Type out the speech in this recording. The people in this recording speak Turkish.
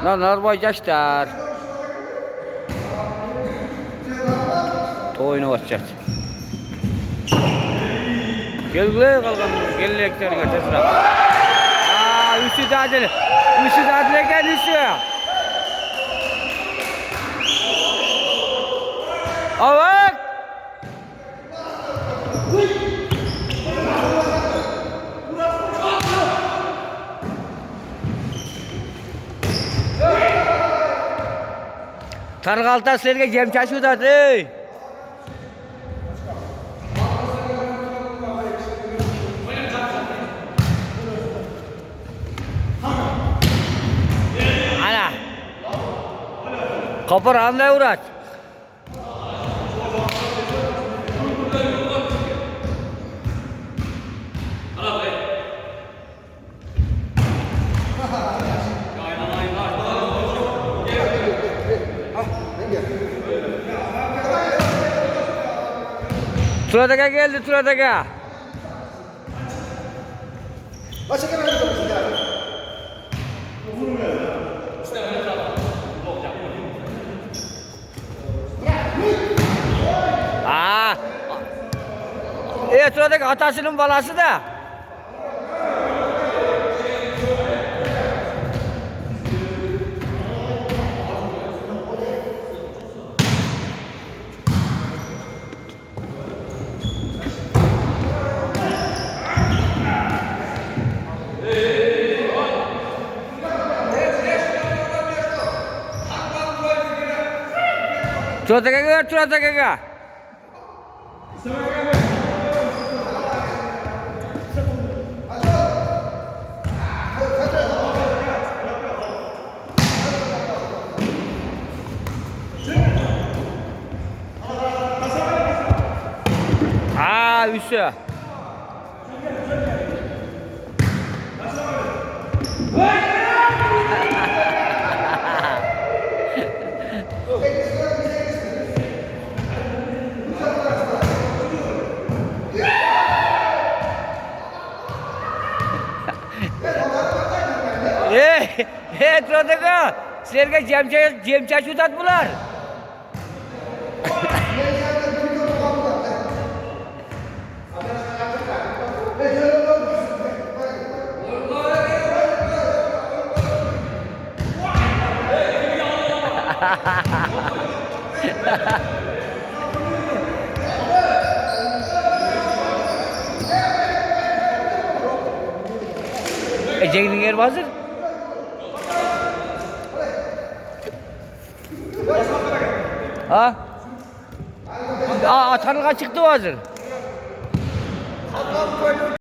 Narboy yaşlar. Oyunu başlayacak. Gelgile kalkan geleklerine tesra. Üstü tadili. Üstü tadile kendisi. Avak. Targalta sizlerge jem chaşu dadı. Ana. Kapır anday uğraş. Turadaka geldi Turadaka. Turadaka atasının balası da. Turadaka gel Turadaka gel. Üstü. Turadaka, sizlerge jem chaşu utatdılar. Eceğinin yer hazır. Ha? Atanlığa çıktı hazır.